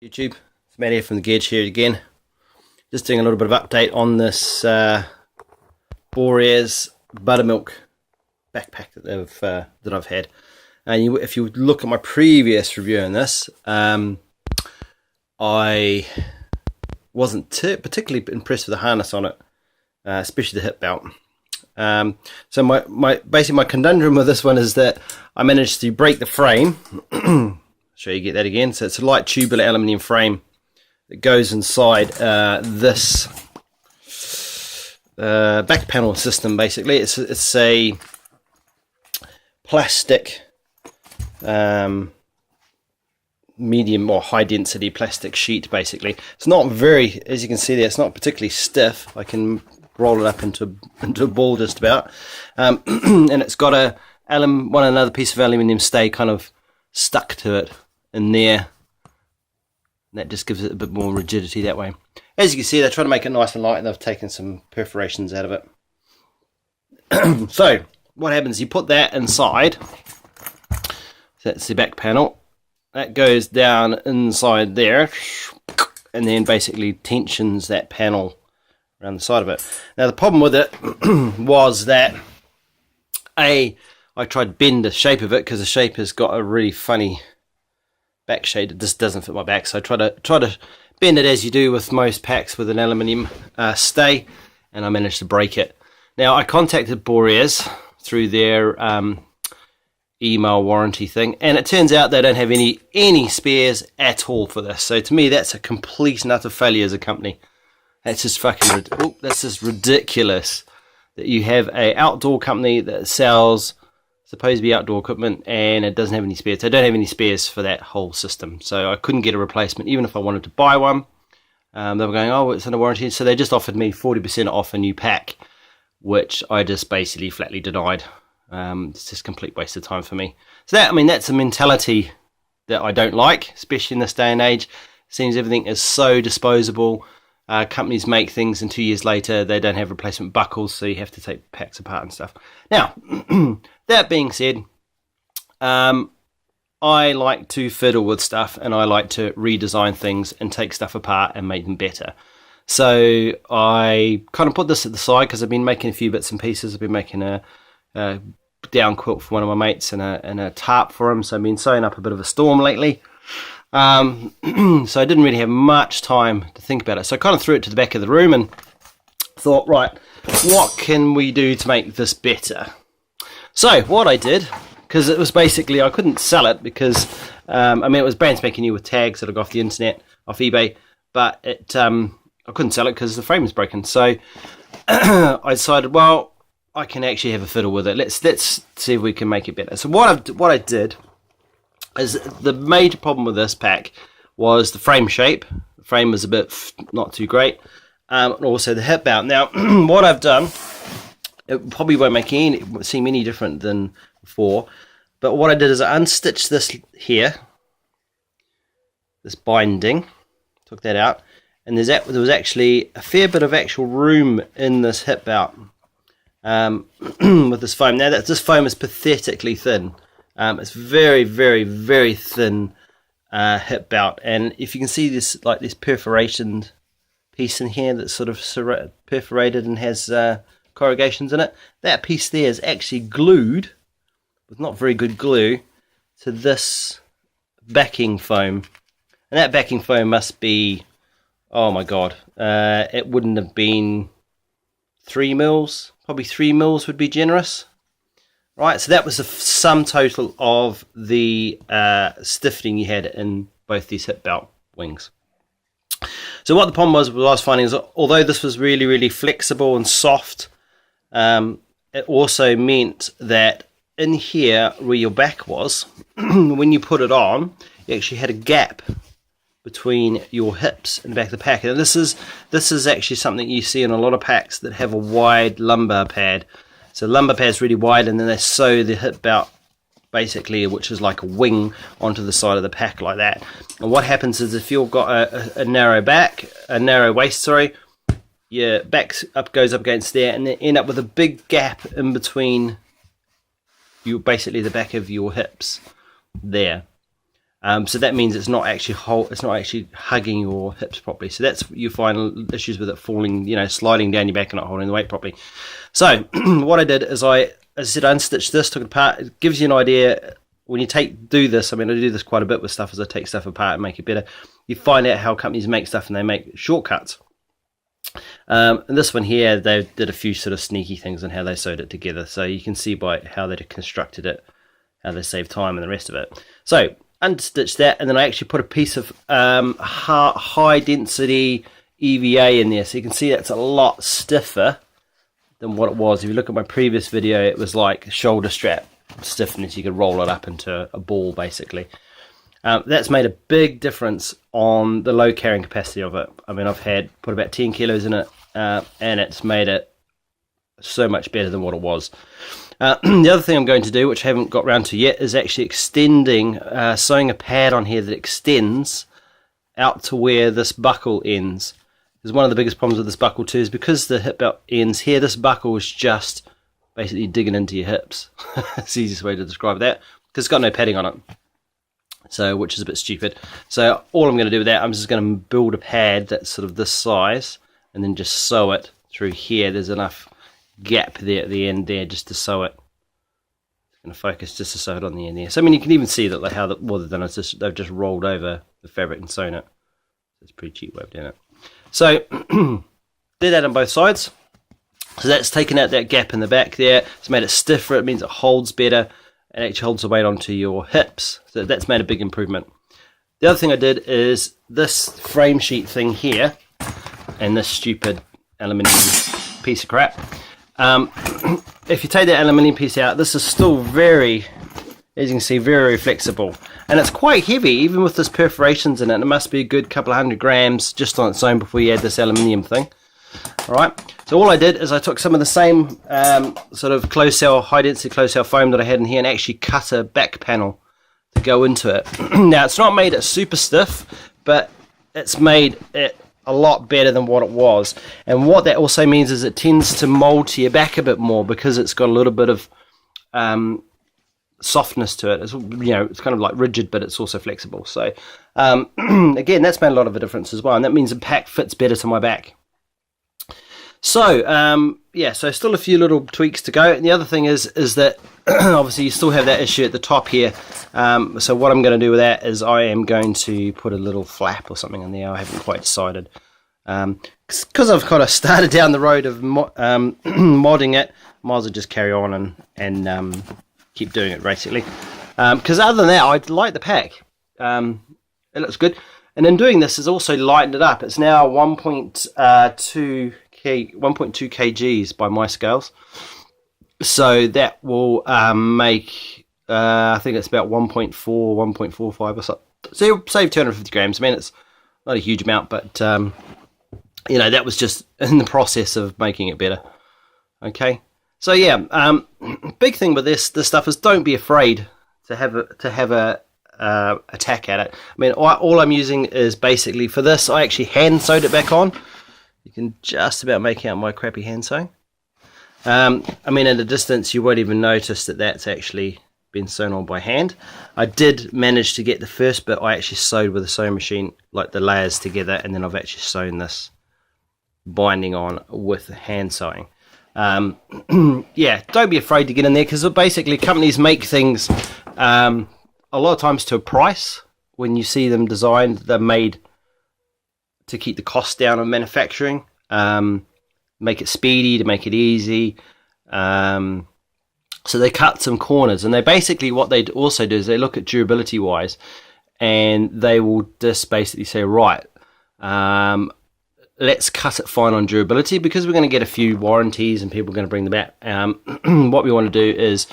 YouTube, it's Matt here from the Geared Shed again. Just doing a little bit of update on this Boreas buttermilk backpack that I've had. And if you look at my previous review on this, I wasn't particularly impressed with the harness on it, especially the hip belt. So my conundrum with this one is that I managed to break the frame. Show you get that again. So it's a light tubular aluminium frame that goes inside this back panel system. Basically, it's a plastic, medium or high density plastic sheet. Basically, it's not very, as you can see there, it's not particularly stiff. I can roll it up into a ball just about, and it's got another piece of aluminium stay kind of stuck to it in there. That just gives it a bit more rigidity that way. As you can see, they're trying to make it nice and light, and they've taken some perforations out of it. So what happens, you put that inside. That's the back panel. That goes down inside there, and then basically tensions that panel around the side of it. Now the problem with it was that I tried to bend the shape of it, because the shape has got a really funny back shape. It just doesn't fit my back, so I try to bend it as you do with most packs with an aluminium stay, and I managed to break it. Now I contacted Boreas through their email warranty thing, and it turns out they don't have any spares at all for this. So to me, that's a complete and utter failure as a company. That's just that's just ridiculous that you have a outdoor company that sells supposed to be outdoor equipment and it doesn't have any spares. They don't have any spares for that whole system, so I couldn't get a replacement even if I wanted to buy one. They were going, oh, it's under warranty, so they just offered me 40% off a new pack, which I just basically flatly denied. It's just a complete waste of time for me. So that's a mentality that I don't like, especially in this day and age. It seems everything is so disposable. Companies make things and 2 years later they don't have replacement buckles, so you have to take packs apart and stuff. Now, that being said, I like to fiddle with stuff, and I like to redesign things and take stuff apart and make them better. So I kind of put this at the side because I've been making a few bits and pieces. I've been making a down quilt for one of my mates and a tarp for him, so I've been sewing up a bit of a storm lately. So I didn't really have much time to think about it, so I kind of threw it to the back of the room and thought, right, what can we do to make this better? So what I did, because it was basically, I couldn't sell it because it was brand spanking new with tags that I got off the internet, off eBay, but I couldn't sell it because the frame was broken. So I decided, well, I can actually have a fiddle with it. Let's see if we can make it better. So what I did is, the major problem with this pack was the frame shape. The frame was a bit not too great, and also the hip belt. Now, what I've done, it probably won't seem any different than before, but what I did is I unstitched this here, this binding, took that out, and there was actually a fair bit of actual room in this hip belt with this foam. Now, this foam is pathetically thin. It's very, very, very thin hip belt, and if you can see this perforation piece in here that's sort of perforated and has corrugations in it, that piece there is actually glued with not very good glue to this backing foam, and that backing foam must be, oh my god, it wouldn't have been 3 mils, probably 3 mils would be generous. Right, so that was the sum total of the stiffening you had in both these hip belt wings. So what the problem was I was finding is that although this was really, really flexible and soft, it also meant that in here where your back was, when you put it on, you actually had a gap between your hips and the back of the pack. And this is actually something you see in a lot of packs that have a wide lumbar pad. So the lumbar pad's really wide, and then they sew the hip belt, basically, which is like a wing, onto the side of the pack like that. And what happens is, if you've got a narrow waist, your back goes up against there, and then end up with a big gap in between basically the back of your hips there. So that means it's not actually hugging your hips properly. So that's you find issues with it falling, sliding down your back and not holding the weight properly. So what I did is I said, I unstitched this, took it apart. It gives you an idea when you do this. I mean, I do this quite a bit with stuff as I take stuff apart and make it better. You find out how companies make stuff and they make shortcuts. And this one here, they did a few sort of sneaky things on how they sewed it together. So you can see by how they constructed it, how they saved time and the rest of it. So unstitched that, and then I actually put a piece of high density EVA in there, so you can see that's a lot stiffer than what it was. If you look at my previous video, it was like shoulder strap stiffness. You could roll it up into a ball basically. That's made a big difference on the low carrying capacity of it. I mean, I've put about 10 kilos in it, and it's made it so much better than what it was. The other thing I'm going to do, which I haven't got around to yet, is actually extending, sewing a pad on here that extends out to where this buckle ends. Because one of the biggest problems with this buckle too is because the hip belt ends here, this buckle is just basically digging into your hips. That's the easiest way to describe that, because it's got no padding on it. So, which is a bit stupid. So all I'm going to do with that, I'm just going to build a pad that's sort of this size, and then just sew it through here. There's enough gap there at the end there just to sew it. It's going to focus just to sew it on the end there. So I mean, you can even see that like how what they've done is they've just rolled over the fabric and sewn it. It's a pretty cheap way of doing it. So did that on both sides. So that's taken out that gap in the back there. It's made it stiffer. It means it holds better. It actually holds the weight onto your hips. So that's made a big improvement. The other thing I did is this frame sheet thing here, and this stupid aluminium piece of crap. If you take that aluminium piece out, this is still very, as you can see, very flexible. And it's quite heavy, even with this perforations in it. It must be a good couple of 100 grams just on its own before you add this aluminium thing. Alright, so all I did is I took some of the same sort of high density closed cell foam that I had in here and actually cut a back panel to go into it. Now, it's not made it super stiff, but it's made it a lot better than what it was. And what that also means is it tends to mold to your back a bit more because it's got a little bit of softness to it. It's, it's kind of like rigid, but it's also flexible. So again, that's made a lot of a difference as well, and that means the pack fits better to my back. So yeah, so still a few little tweaks to go. And the other thing is that obviously you still have that issue at the top here. So what I'm going to do with that is I am going to put a little flap or something in there. I haven't quite decided. Because I've kind of started down the road of modding it, might as well just carry on and keep doing it basically. Because other than that, I like the pack. It looks good. And in doing this, it's also lightened it up. It's now 1.2 kgs by my scales. So that will make, I think it's about 1.4, 1.45 or so. So you'll save 250 grams. I mean, it's not a huge amount, but, that was just in the process of making it better. Okay. So yeah, big thing with this stuff is don't be afraid to have a attack at it. I mean, all I'm using is basically for this, I actually hand sewed it back on. You can just about make out my crappy hand sewing. I mean, at a distance, you won't even notice that that's actually been sewn on by hand. I did manage to get the first bit. I actually sewed with a sewing machine, like the layers together, and then I've actually sewn this binding on with hand sewing. Yeah, don't be afraid to get in there, because basically companies make things a lot of times to a price. When you see them designed, they're made to keep the cost down on manufacturing, make it speedy, to make it easy. So they cut some corners, and they basically, what they also do is they look at durability wise, and they will just basically say, right, let's cut it fine on durability, because we're going to get a few warranties and people are going to bring them back. What we want to do is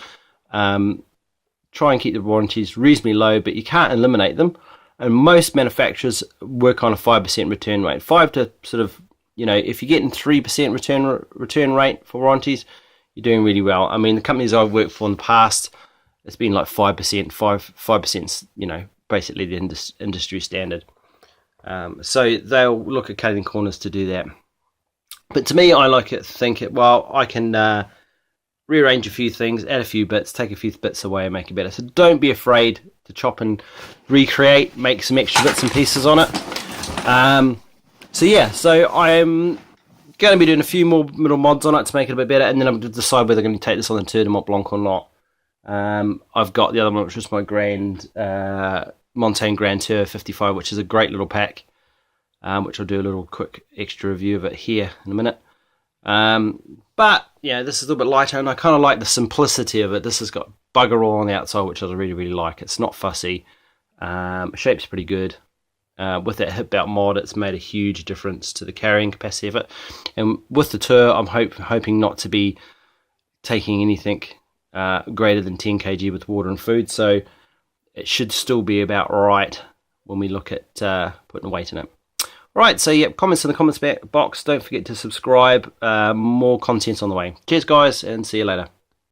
try and keep the warranties reasonably low, but you can't eliminate them. And most manufacturers work on a 5% return rate. 5 to sort of, if you're getting 3% return rate for warranties, you're doing really well. I mean, the companies I've worked for in the past, it's been like 5%, 5%, basically the industry standard. So they'll look at cutting corners to do that. But to me, I like it, I can rearrange a few things, add a few bits, take a few bits away and make it better. So don't be afraid to chop and recreate, make some extra bits and pieces on it. So yeah, so I'm going to be doing a few more little mods on it to make it a bit better, and then I'm going to decide whether I'm going to take this on the Tour de Mont Blanc or not. I've got the other one, which was my Montaigne Grand Tour 55, which is a great little pack, which I'll do a little quick extra review of it here in a minute. But yeah, this is a little bit lighter, and I kind of like the simplicity of it. This has got bugger all on the outside, which I really, really like. It's not fussy. Shape's pretty good. With that hip belt mod, it's made a huge difference to the carrying capacity of it. And with the Tour, I'm hoping not to be taking anything greater than 10 kg with water and food, so it should still be about right when we look at putting weight in it. Right, so yeah, comments in the comments box. Don't forget to subscribe. More content on the way. Cheers, guys, and see you later.